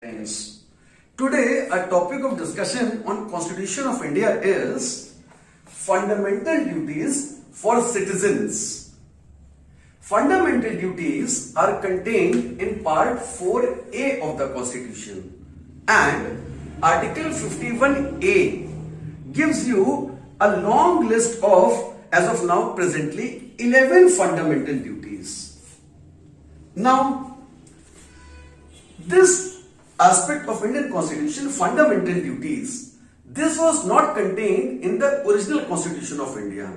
Friends, today our topic of discussion on Constitution of India is fundamental duties for citizens. Fundamental duties are contained in part 4A of the Constitution, and Article 51A gives you a long list of, as of now presently, 11 fundamental duties. Now, this aspect of Indian Constitution, fundamental duties, this was not contained in the original Constitution of India,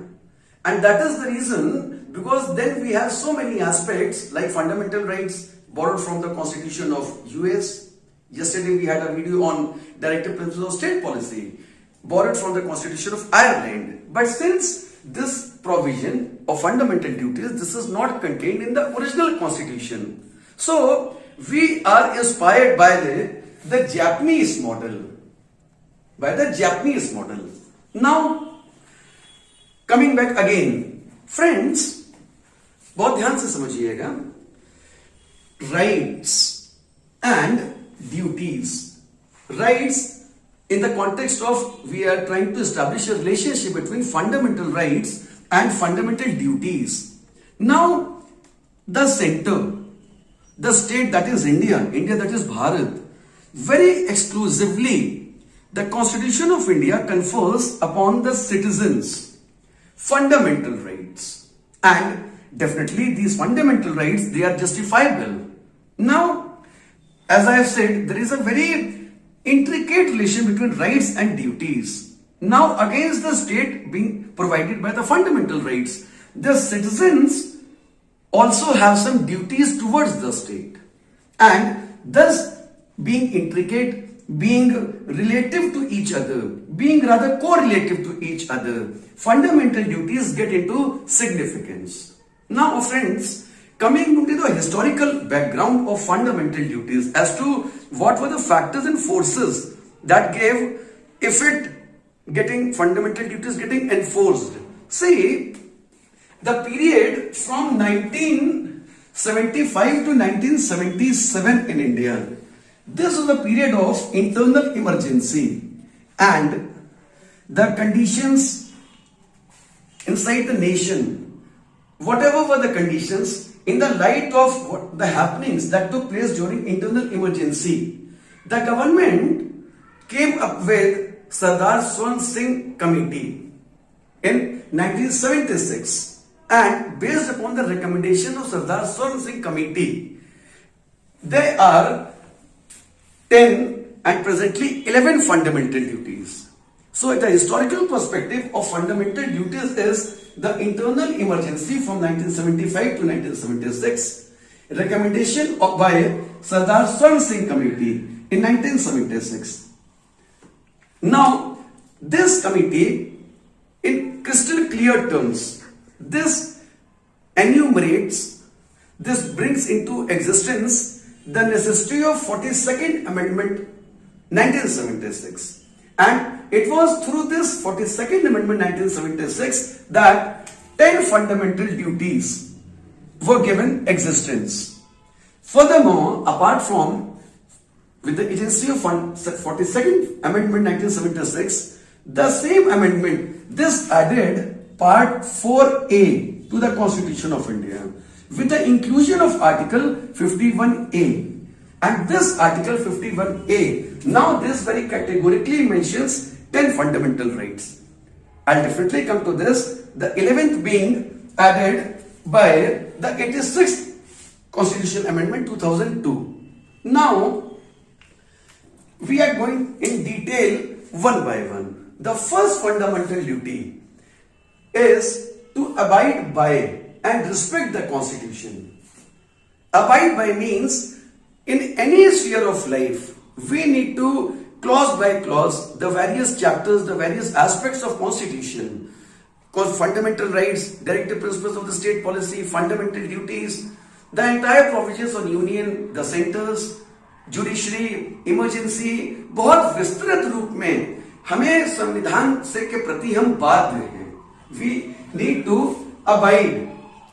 and that is the reason, because then we have so many aspects like fundamental rights borrowed from the Constitution of US. Yesterday we had a video on directive principles of state policy borrowed from the Constitution of Ireland. But since this provision of fundamental duties, this is not contained in the original Constitution, so we are inspired by the Japanese model. Now, coming back again, friends, बहुत ध्यान से समझिएगा, rights and duties. Rights in the context of we are trying to establish a relationship between fundamental rights and fundamental duties. Now, the center, the state, that is India that is Bharat, very exclusively the Constitution of India confers upon the citizens fundamental rights, and definitely these fundamental rights, they are justifiable. Now, as I have said, there is a very intricate relation between rights and duties. Now, against the state being provided by the fundamental rights, the citizens also have some duties towards the state, and thus being intricate, being relative to each other, being rather correlative to each other, fundamental duties get into significance. Now friends, coming into the historical background of fundamental duties as to what were the factors and forces that gave effect getting fundamental duties getting enforced. See, the period from 1975 to 1977 in India, this was a period of internal emergency, and the conditions inside the nation, whatever were the conditions, in the light of what the happenings that took place during internal emergency, the government came up with Sardar Swan Singh Committee in 1976. And based upon the recommendation of Sardar Swan Singh Committee, there are 10 and presently 11 fundamental duties. So the historical perspective of fundamental duties is the internal emergency from 1975 to 1976, recommendation by Sardar Swan Singh Committee in 1976. Now, this committee, in crystal clear terms, this enumerates, this brings into existence the necessity of 42nd Amendment 1976, and it was through this 42nd Amendment 1976 that 10 fundamental duties were given existence. Furthermore, apart from with the agency of 42nd Amendment 1976, the same amendment, this added Part 4A to the Constitution of India with the inclusion of Article 51A. And this Article 51A, now this very categorically mentions 10 fundamental rights. I'll definitely come to this, the 11th being added by the 86th Constitutional Amendment 2002. Now, we are going in detail one by one. The first fundamental duty is to abide by and respect the Constitution. Abide by means in any sphere of life, we need to clause by clause the various chapters, the various aspects of Constitution, called fundamental rights, directive principles of the state policy, fundamental duties, the entire provisions on union, the centers, judiciary, emergency, बहुत विस्तृत रूप में हमें संविधान से के प्रति हम बाध्य हैं. We need to abide,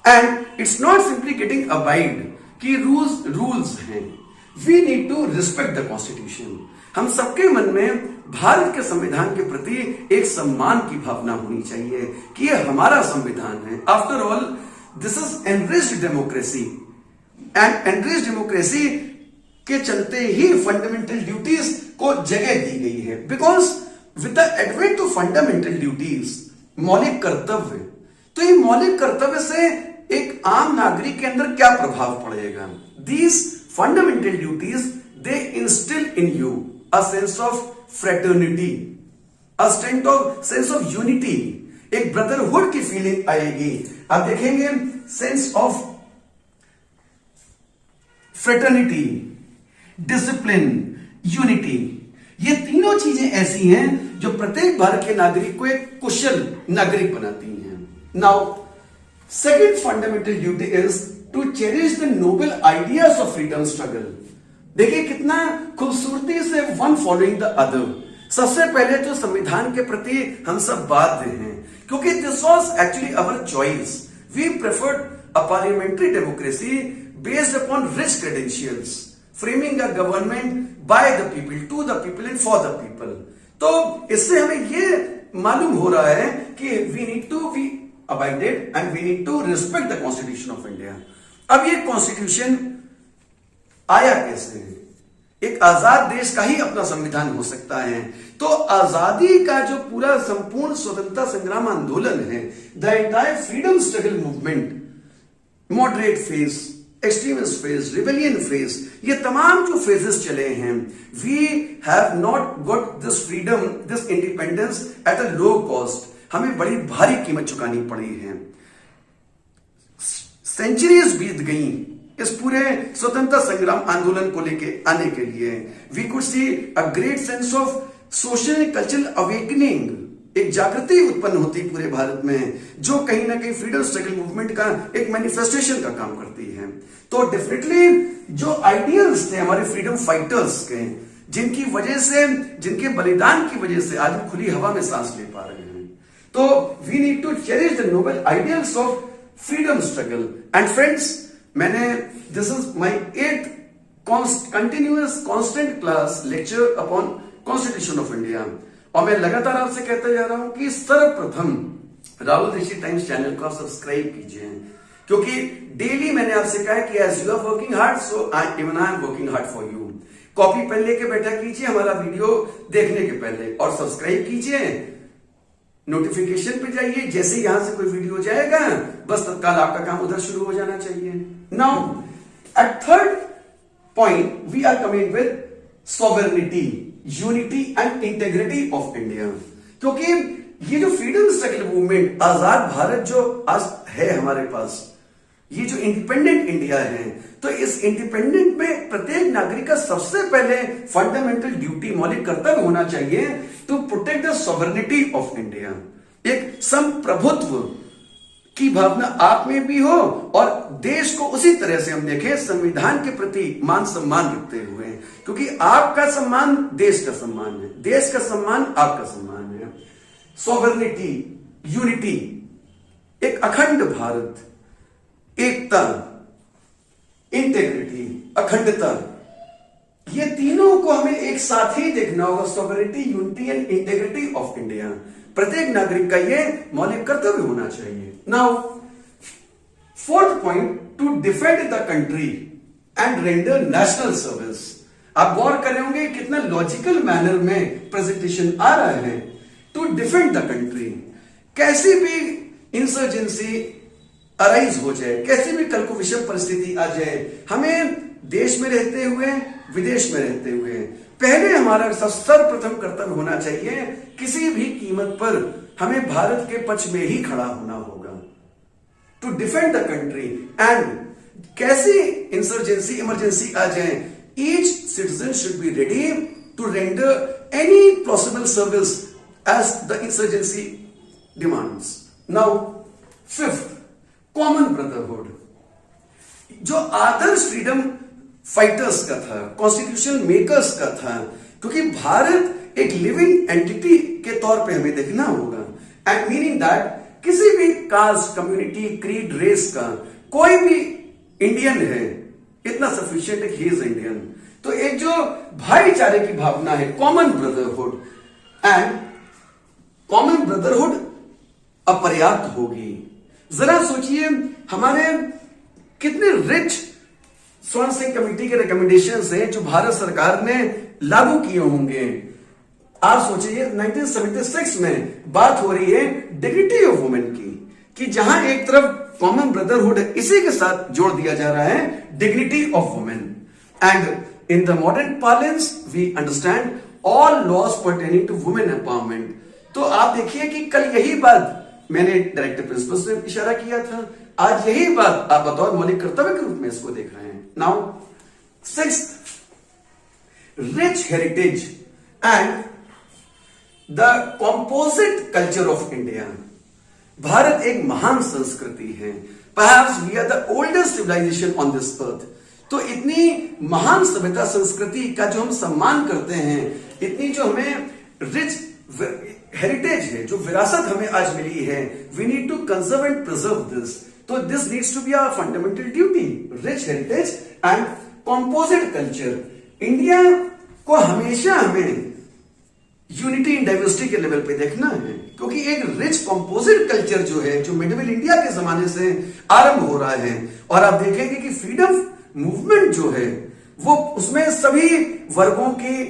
and it's not simply getting abide कि rules हैं. We need to respect the constitution. हम सबके मन में भारत के संविधान के प्रति एक सम्मान की भावना होनी चाहिए कि यह हमारा संविधान है। After all this is enriched democracy, and enriched democracy के चलते ही फंडामेंटल ड्यूटीज को जगह दी गई है। Because with the advent of fundamental duties, मौलिक कर्तव्य, तो ये मौलिक कर्तव्य से एक आम नागरिक के अंदर क्या प्रभाव पड़ेगा? These fundamental duties they instil in you a sense of fraternity, a sense of unity, एक ब्रदरहुड की फीलिंग आएगी। आप देखेंगे sense of fraternity, discipline, unity, ये तीनों चीजें ऐसी हैं जो प्रत्येक भारत के नागरिक को एक कुशल नागरिक बनाती हैं। Now second fundamental duty is to cherish the noble ideas of freedom struggle. देखिए कितना खूबसूरती से वन फॉलोइंग द अदर। सबसे पहले तो संविधान के प्रति हम सब बाध्य हैं, क्योंकि this was actually our choice. We preferred a parliamentary democracy based upon rich credentials, framing a government by the people, to the people and for the people. तो इससे हमें ये मालूम हो रहा है कि we need to be abided and we need to respect the constitution of India. अब ये कॉन्स्टिट्यूशन आया कैसे है? एक आजाद देश का ही अपना संविधान हो सकता है। तो आजादी का जो पूरा संपूर्ण स्वतंत्रता संग्राम आंदोलन है, the entire freedom struggle movement, moderate phase, extremist phase, rebellion phase, ये तमाम जो फेजेस चले हैं, we have not got this freedom, this independence at a low cost. हमें बड़ी भारी कीमत चुकानी पड़ी है। सेंचुरीज बीत गई इस पूरे स्वतंत्रता संग्राम आंदोलन को लेके आने के लिए। We could see a great sense of social and cultural awakening, एक जागृति उत्पन्न होती पूरे भारत में, जो कहीं ना कहीं फ्रीडम स्ट्रगल मूवमेंट का एक मैनिफेस्टेशन का काम करती है। तो डेफिनेटली जो आइडियल्स थे हमारे फ्रीडम फाइटर्स के, जिनकी वजह से, जिनके बलिदान की वजह से आज हम खुली हवा में सांस ले पा रहे हैं, तो we need to cherish the noble ideals of freedom struggle. And friends, मैंने this is my 8th continuous constant class lecture upon constitution of India, और मैं लगातार आपसे कहता जा रहा हूं कि सर्वप्रथम राहुल ऋषि टाइम्स चैनल को आप सब्सक्राइब कीजिए, क्योंकि डेली मैंने आपसे कहा कि as you are working hard so even I am working hard for you. Copy pen लेके बैठा कीजिए हमारा वीडियो देखने के पहले, और सब्सक्राइब कीजिए, नोटिफिकेशन पे जाइए, जैसे यहां से कोई वीडियो जाएगा बस तत्काल आपका काम उधर शुरू हो जाना चाहिए। Now at third point we are coming with sovereignty, unity and integrity of India. क्योंकि ये जो फ्रीडम स्ट्रगल मूवमेंट, आजाद भारत जो आज है हमारे पास, ये जो इंडिपेंडेंट इंडिया है, तो इस इंडिपेंडेंट में प्रत्येक नागरिक का सबसे पहले फंडामेंटल ड्यूटी, मौलिक कर्तव्य होना चाहिए to protect the sovereignty of India. एक संप्रभुत्व की भावना आप में भी हो, और देश को उसी तरह से हम देखें संविधान के प्रति मान सम्मान रखते हुए, क्योंकि आपका सम्मान देश का सम्मान है, देश का सम्मान आपका सम्मान है। सॉवरेनिटी, यूनिटी, एक अखंड भारत, एकता, इंटेग्रिटी, अखंडता, ये तीनों को हमें एक साथ ही देखना होगा। Sovereignty, unity and integrity of India, प्रत्येक नागरिक का ये मौलिक कर्तव्य होना चाहिए। Now fourth point, to defend the country and render national service. आप गौर कर रहे होंगे कितना लॉजिकल मैनर में प्रेजेंटेशन आ रहा है। टू डिफेंड द कंट्री, कैसी भी इंसर्जेंसी अराइज हो जाए, कैसी भी कल को विषम परिस्थिति आ जाए, हमें देश में रहते हुए, विदेश में रहते हुए, पहले हमारा सर्वप्रथम कर्तव्य होना चाहिए, किसी भी कीमत पर हमें भारत के पक्ष में ही खड़ा होना होगा। To defend the country, and कैसी इंसर्जेंसी, इमरजेंसी आ जाए, each citizen should be ready to render any possible service as the insurgency demands. Now fifth, common brotherhood, जो आदर्श फ्रीडम फाइटर्स का था, कॉन्स्टिट्यूशन मेकर्स का था, क्योंकि भारत एक लिविंग एंटिटी के तौर पे हमें देखना होगा, एंड मीनिंग दैट किसी भी कास्ट, कम्युनिटी, क्रीड, रेस का कोई भी इंडियन है, इतना सफिशिएंट है, ही इज इंडियन। तो एक जो भाईचारे की भावना है, common brotherhood, and common brotherhood अपर्याप्त होगी। जरा सोचिए हमारे कितने रिच स्वर्ण सिंह कमेटी के रिकमेंडेशंस हैं जो भारत सरकार ने लागू किए होंगे। आप सोचिए 1976 में बात हो रही है डिग्निटी ऑफ वुमेन की, कि जहां एक तरफ कॉमन ब्रदरहुड है, इसी के साथ जोड़ दिया जा रहा है dignity of women. And in the modern parlance we understand all laws pertaining to women empowerment. तो आप देखिए कि कल यही बात मैंने डायरेक्टिव प्रिंसिपल्स में इशारा किया था, आज यही बात आप बतौर मौलिक कर्तव्य के रूप में इसको देख रहे हैं। Now sixth, rich heritage and the composite culture of India. Bharat एक महान संस्कृति है, perhaps we are the oldest civilisation on this earth. तो इतनी महान सभ्यता संस्कृति का जो हम सम्मान करते हैं, इतनी जो हमें रिच हेरिटेज है, जो विरासत हमें आज मिली है, we need to conserve and preserve this. तो this needs to be our fundamental duty, rich heritage and composite culture. India को हमेशा हमें यूनिटी इन डाइवर्सिटी के लेवल पे देखना है, क्योंकि एक रिच कॉम्पोजिट कल्चर जो है, जो मिडिवल इंडिया के जमाने से आरंभ हो रहा है, और आप देखेंगे कि फ्रीडम मूवमेंट जो है वो उसमें सभी वर्गों की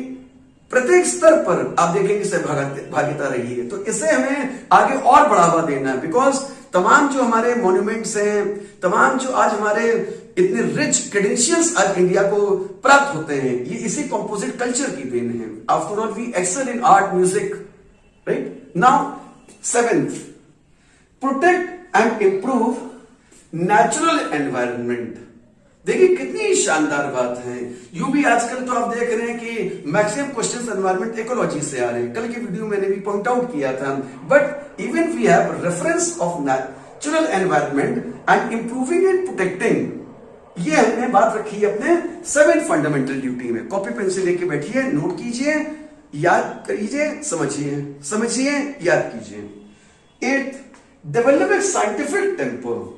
प्रत्येक स्तर पर आप देखेंगे सहभागिता रही है। तो इसे हमें आगे और बढ़ावा देना है, बिकॉज तमाम जो हमारे मॉन्यूमेंट्स हैं, तमाम जो आज हमारे इतने रिच क्रेडेंशियल्स आज इंडिया को प्राप्त होते हैं, ये इसी कॉम्पोजिट कल्चर की देन है। After all we excel in art, music, right. Now seventh, protect and improve natural environment. देखिए कितनी शानदार बात है। यूं भी आजकल तो आप देख रहे हैं कि मैक्सिमम क्वेश्चंस एनवायरमेंट इकोलॉजी से आ रहे हैं। कल की वीडियो मैंने भी पॉइंट आउट किया था, but even we have reference of natural environment and improving and protecting. ये हमने बात रखी है अपने 7 फंडामेंटल ड्यूटी में। कॉपी पेंसिल लेके बैठिए, नोट कीजिए, याद करिए, समझिए, याद कीजिए। 8, develop a scientific temper,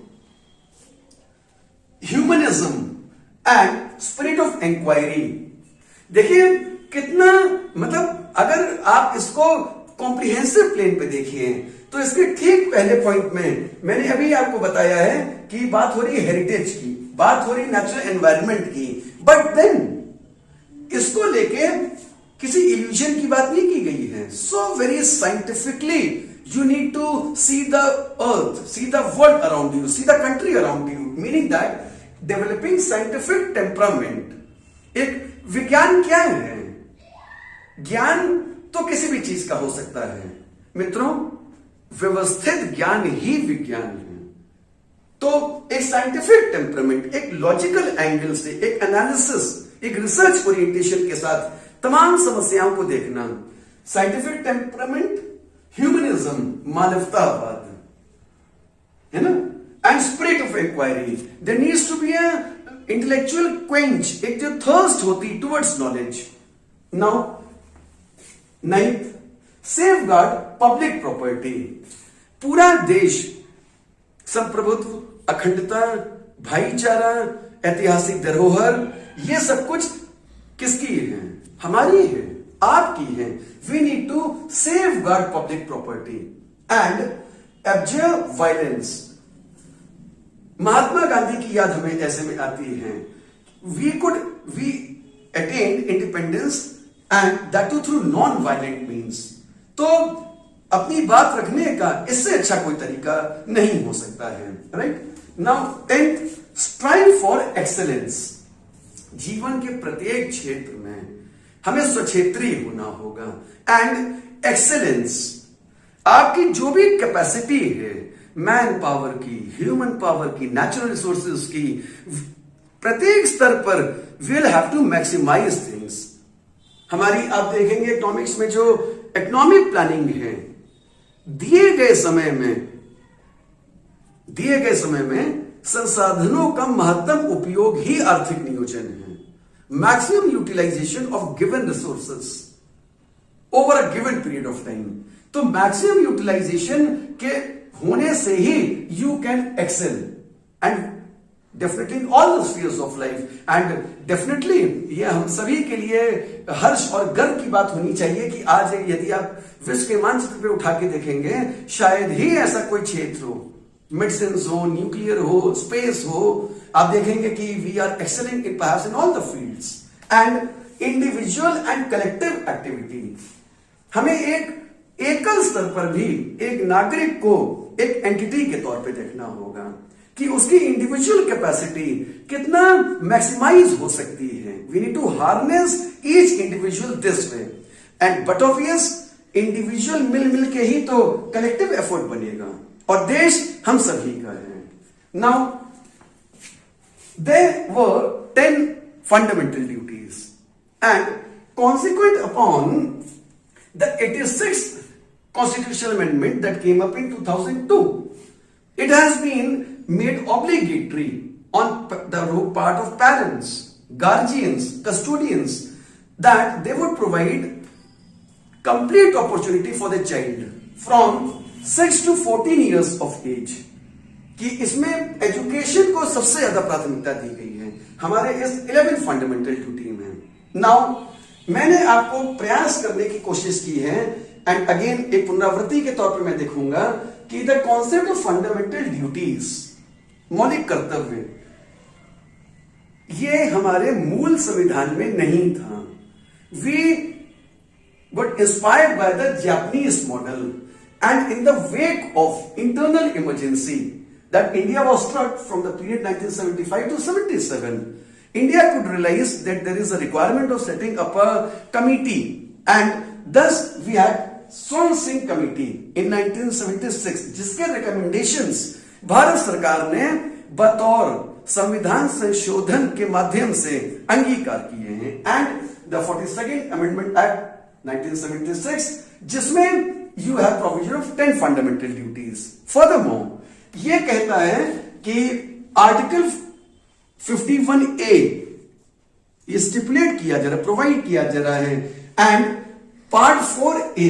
humanism and spirit of inquiry. देखिए कितना, मतलब अगर आप इसको कॉम्प्रिहेंसिव प्लेन पे देखिए तो इसके ठीक पहले पॉइंट में मैंने अभी आपको बताया है कि बात हो रही है हेरिटेज की, बात हो रही है नेचुरल एनवायरनमेंट की, बट देन इसको लेके किसी इल्यूजन की बात नहीं की गई है। So very scientifically you need to see the earth, see the world around you, see the country around you, meaning that developing scientific temperament। एक विज्ञान क्या है? ज्ञान तो किसी भी चीज का हो सकता है मित्रों, व्यवस्थित ज्ञान ही विज्ञान है। तो एक साइंटिफिक टेम्परामेंट, एक लॉजिकल एंगल से, एक एनालिसिस, एक रिसर्च ओरिएंटेशन के साथ तमाम समस्याओं को देखना। साइंटिफिक टेम्परामेंट, ह्यूमनिज्म, मानवतावाद, है ना, and spirit of inquiry. There needs to be a intellectual quench, एक जो थर्स्ट होती towards knowledge. Now 9th, safeguard public property. पूरा देश संप्रभुत्व, अखंडता, भाईचारा, ऐतिहासिक धरोहर, ये सब कुछ किसकी है? हमारी है, आपकी है। We need to safeguard public property and abjure violence। Mahatma Gandhi की याद हमें ऐसे में आती है, we attained independence and that too through non-violent means। तो अपनी बात रखने का इससे अच्छा कोई तरीका नहीं हो सकता है, right. Now 10th, strive for excellence। जीवन के प्रत्येक क्षेत्र में हमें स्वक्षेत्री होना होगा। एंड एक्सेलेंस, आपकी जो भी कैपेसिटी है, मैन पावर की, ह्यूमन पावर की, नेचुरल रिसोर्सेज की, प्रत्येक स्तर पर will have to maximise things. हमारी आप देखेंगे इकोनॉमिक्स में जो इकोनॉमिक प्लानिंग है, दिए गए समय में संसाधनों का महत्तम उपयोग ही आर्थिक नियोजन है। Maximum utilization of given resources over a given period of time. तो मैक्सिमम यूटिलाइजेशन के होने से ही you can excel and definitely in all the spheres of life. And definitely ये हम सभी के लिए हर्ष और गर्व की बात होनी चाहिए कि आज यदि आप विश्व के मानचित्र पे उठा के देखेंगे, शायद ही ऐसा कोई क्षेत्र हो, मेडिसिन हो, न्यूक्लियर हो, स्पेस हो, आप देखेंगे कि we are excelling in perhaps in all the fields. And individual and collective activity, हमें एक एकल स्तर पर भी एक नागरिक को एक एंटिटी के तौर पे देखना होगा कि उसकी इंडिविजुअल कैपेसिटी कितना मैक्सिमाइज हो सकती है। We need to harness each individual this way and but obvious individual मिल के ही तो कलेक्टिव एफर्ट बनेगा और देश हम सभी का है। Now there were 10 fundamental duties and consequent upon the 86th constitutional amendment that came up in 2002, it has been made obligatory on the part of parents, guardians, custodians that they would provide complete opportunity for the child from 6 to 14 years of age, कि इसमें education को सबसे ज्यादा प्राथमिकता दी गई है हमारे इस 11 फंडामेंटल ड्यूटी में। नाउ मैंने आपको प्रयास करने की कोशिश की है एंड अगेन एक पुनरावृत्ति के तौर पर मैं देखूंगा कि the concept of fundamental duties, मौलिक कर्तव्य, ये हमारे मूल संविधान में नहीं था। We got inspired by the Japanese model and in the wake of internal emergency that India was struck from the period 1975 to 77, India could realize that there is a requirement of setting up a committee and thus we had Swan Singh Committee in 1976 जिसके recommendations Bharat सरकार ने बतौर संविधान संशोधन के माध्यम से अंगीकार किए हैं and the 42nd Amendment Act 1976 जिसमें you have provision of 10 fundamental duties. Furthermore, ये कहता है कि आर्टिकल 51A ये स्टिपुलेट किया जा रहा है, प्रोवाइड किया जा रहा है एंड पार्ट 4A,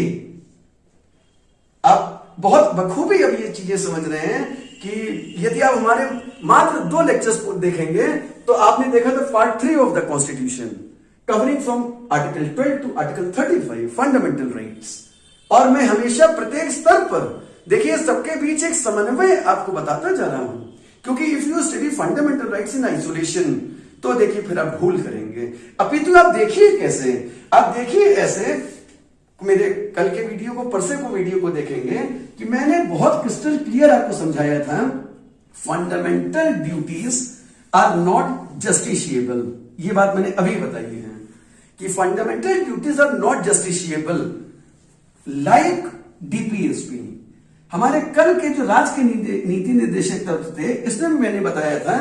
आप बहुत बखूबी अब ये चीजें समझ रहे हैं कि यदि आप हमारे मात्र 2 लेक्चर्स को देखेंगे तो आपने देखा था part 3 of the constitution covering from article 12 to article 35 fundamental rights. और मैं हमेशा प्रत्येक स्तर पर देखिए सबके बीच एक समन्वय आपको बताता जा रहा हूं, क्योंकि if you study fundamental rights in isolation तो देखिए फिर आप भूल करेंगे। अपितु आप देखिए कैसे, आप देखिए ऐसे, मेरे कल के वीडियो को, परसों को वीडियो को देखेंगे कि मैंने बहुत क्रिस्टल क्लियर आपको समझाया था fundamental duties are not justiciable. ये बात मैंने अभी बताई है कि fundamental duties are not justiciable like DPSP. हमारे कल के जो राज्य के नीति निर्देशक तत्व थे इसमें मैंने बताया था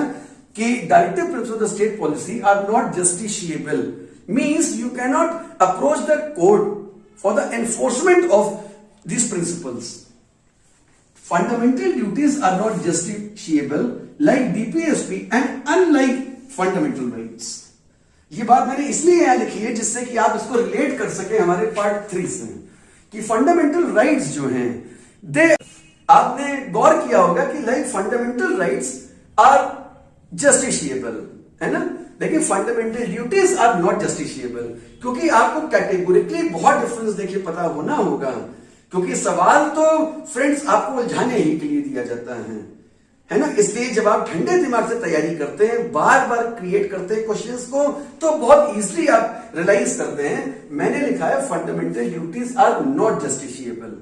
कि directive principles of the state policy are not justiciable, means you can not approach the court for the enforcement of these principles. Fundamental duties are not justiciable like DPSP and unlike fundamental rights. ये बात मैंने इसलिए यहां लिखी है जिससे कि आप इसको रिलेट कर सके हमारे पार्ट 3 से कि फंडामेंटल राइट्स जो हैं दे, आपने गौर किया होगा कि like fundamental rights are justiciable, है ना, लेकिन fundamental duties are not justiciable, क्योंकि आपको कैटेगोरिकली बहुत डिफरेंस देखिए पता होना होगा, क्योंकि सवाल तो फ्रेंड्स आपको उलझाने ही के लिए दिया जाता है ना। इसलिए जब आप ठंडे दिमाग से तैयारी करते हैं, बार बार क्रिएट करते हैं क्वेश्चंस को, तो बहुत इजीली आप रियलाइज करते हैं मैंने लिखा है fundamental duties are not justiciable.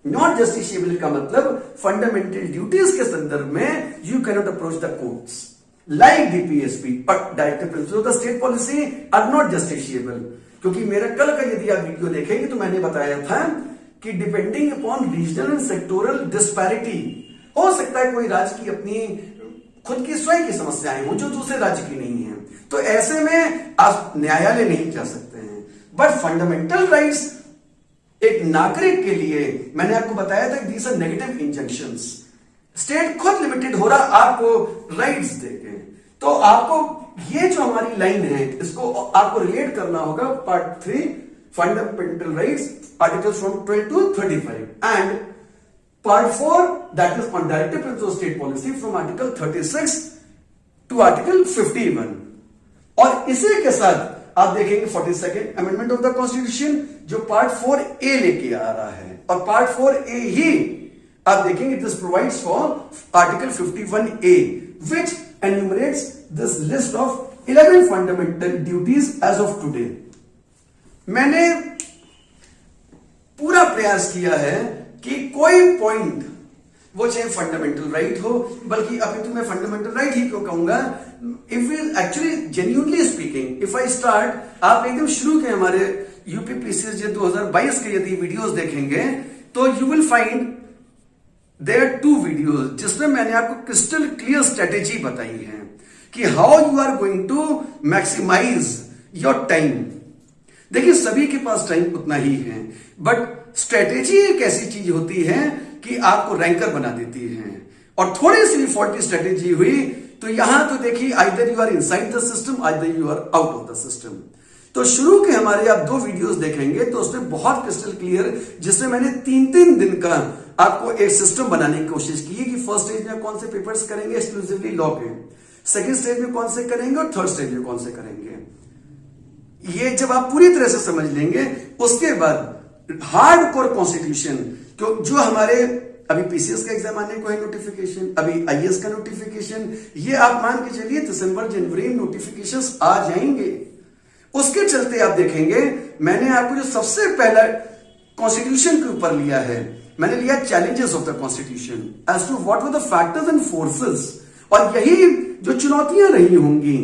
Not justiciable का मतलब फंडामेंटल ड्यूटीज के संदर्भ में you can not approach the courts like DPSP but directive principles of the state policy are not justiciable. क्योंकि मेरा कल का यदि आप वीडियो देखेंगे तो मैंने बताया था कि depending upon regional and sectoral disparity, हो सकता है कोई राज्य की अपनी खुद की स्वयं की समस्याएं हो जो दूसरे राज्य की नहीं है, तो ऐसे में आप न्यायालय नहीं जा सकते हैं। बट फंडामेंटल राइट्स एक नागरिक के लिए, मैंने आपको बताया था these are negative injunctions, state खुद लिमिटेड हो रहा आपको राइट्स देके, तो आपको ये जो हमारी लाइन है इसको आपको रिलेट करना होगा part 3 fundamental rights articles from 12 to 35 and part 4 that is on directive principles of state policy from article 36 to article 51। और इसी के साथ आप देखेंगे 42nd amendment of the constitution जो पार्ट 4A लेके आ रहा है, और पार्ट 4A ही आप देखेंगे this provides for article 51A which enumerates this list of 11 fundamental duties as of today। मैंने पूरा प्रयास किया है कि कोई पॉइंट वो चाहे फंडामेंटल राइट हो, बल्कि अभी तो मैं फंडामेंटल राइट ही क्यों कहूंगा, if will actually genuinely speaking if I start, आप एकदम शुरू के हमारे यूपीपीसीएस 2022 के यदि वीडियोस देखेंगे तो you will find there 2 videos जिसमें मैंने आपको क्रिस्टल क्लियर स्ट्रेटेजी बताई है कि how you are going to maximise your time. देखिए सभी के पास टाइम उतना ही है, बट स्ट्रेटेजी एक ऐसी चीज होती है कि आपको रैंकर बना देती है, और थोड़ी सी भी फॉल्टी स्ट्रेटेजी हुई तो यहां तो देखिए either you are inside the system either you are out of the system. तो शुरू के हमारे आप 2 वीडियोस देखेंगे तो उसमें बहुत क्रिस्टल क्लियर, जिसमें मैंने 3-3 दिन का आपको एक सिस्टम बनाने की कोशिश की है कि फर्स्ट स्टेज में कौन से पेपर्स करेंगे एक्सक्लूसिवली लॉ के, सेकंड स्टेज में कौन से करेंगे और थर्ड स्टेज में कौन से करेंगे। ये जब आप पूरी तरह से समझ लेंगे उसके बाद हार्डकोर कॉन्स्टिट्यूशन जो हमारे अभी पीसीएस का एग्जाम आने को है नोटिफिकेशन, अभी आईएएस का नोटिफिकेशन, ये आप मान के चलिए दिसंबर जनवरी में नोटिफिकेशंस आ जाएंगे। उसके चलते आप देखेंगे मैंने आपको जो सबसे पहला कॉन्स्टिट्यूशन के ऊपर लिया है, मैंने लिया challenges of the constitution as to what were the factors and forces, और यही जो चुनौतियां रही होंगी,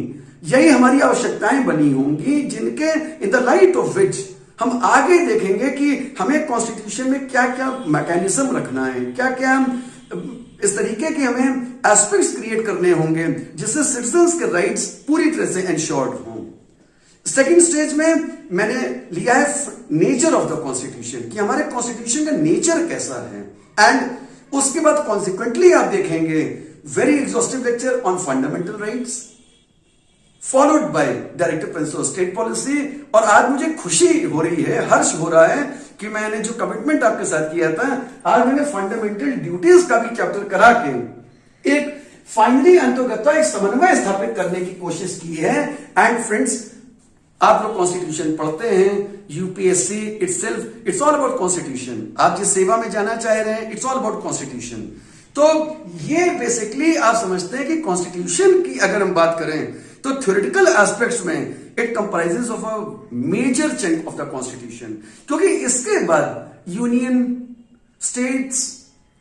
यही हमारी आवश्यकताएं बनी होंगी, जिनके in the light of which हम आगे देखेंगे कि हमें कॉन्स्टिट्यूशन में क्या क्या मैकेनिज्म रखना है, क्या क्या इस तरीके के हमें एस्पेक्ट्स क्रिएट करने होंगे जिससे सिटीजन्स के राइट्स पूरी तरह से एंश्योर्ड हों। सेकेंड स्टेज में मैंने लिया है नेचर ऑफ द कॉन्स्टिट्यूशन कि हमारे कॉन्स्टिट्यूशन का नेचर कैसा है, एंड उसके बाद कॉन्सिक्वेंटली आप देखेंगे very exhaustive lecture on fundamental rights followed by directive principle state policy. और आज मुझे खुशी हो रही है, हर्ष हो रहा है कि मैंने जो कमिटमेंट आपके साथ किया था, आज मैंने फंडामेंटल ड्यूटीज का भी चैप्टर करा के एक फाइनली अंतर्गत एक समन्वय स्थापित करने की कोशिश की है। एंड फ्रेंड्स, आप लोग कॉन्स्टिट्यूशन पढ़ते हैं, UPSC itself it's all about constitution. आप जिस सेवा में जाना चाह रहे हैं, इट्स ऑल अबाउट कॉन्स्टिट्यूशन। तो ये बेसिकली आप समझते हैं कि कॉन्स्टिट्यूशन की अगर हम बात करें तो थ्योरेटिकल एस्पेक्ट्स में it comprises of a major chunk of the constitution, क्योंकि इसके बाद union, states,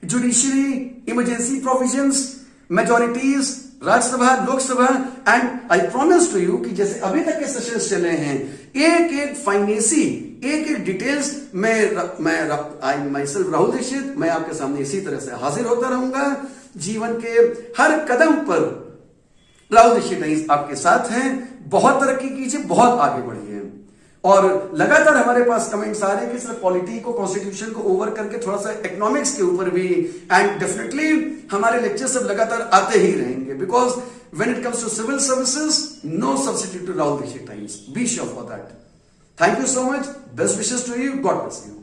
judiciary, emergency provisions, majorities, Rajya Sabha, Lok Sabha, and I promise to you कि जैसे अभी तक के सेशंस चले हैं, एक एक फाइनेसी, एक एक डिटेल्स मैं माई सेल्फ राहुल दीक्षित, मैं आपके सामने इसी तरह से हाजिर होता रहूंगा। जीवन के हर कदम पर राहुल दीक्षित आपके साथ हैं। बहुत तरक्की कीजिए, बहुत आगे बढ़िए, और लगातार हमारे पास कमेंट्स आ रहे हैं कि सिर्फ पॉलिटी को, कॉन्स्टिट्यूशन को ओवर करके थोड़ा सा इकोनॉमिक्स के ऊपर भी, एंड डेफिनेटली हमारे लेक्चर्स सब लगातार आते ही रहेंगे, because when it comes to civil services, no substitute to Rahul Dikshit Times, be sure for that. Thank you so much, best wishes to you, God bless you.